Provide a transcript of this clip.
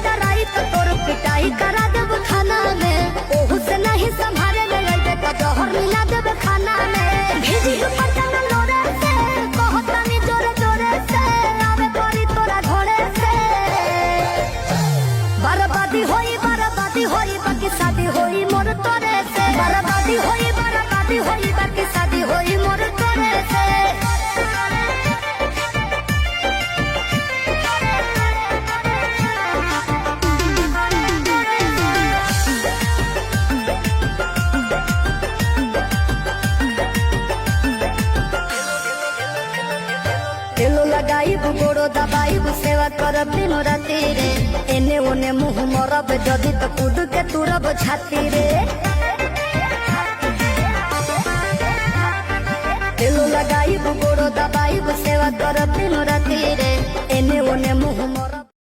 Try तो तोर पिटाई करा देब खाना में। ओहू से नहीं संभाले ले अइबे त जहर मिला देब खाना में। भेजी पटन लोरे से कहतानी जोरे जोरे से आवे परी तोरा घरे से। बर्बादी होई बाकी शादी होई मोर तोरे से। बर्बादी होई बाकी शादी होई मोर तोरे से। तेलो लगाइब गोड़ो दबाइब सेवा करब दिन राति रे। एने ओने मुँह मरब जदि तो कूद के तुरब छाती रे। तेलो लगाइब गोड़ो दबाइब सेवा करब दिन राति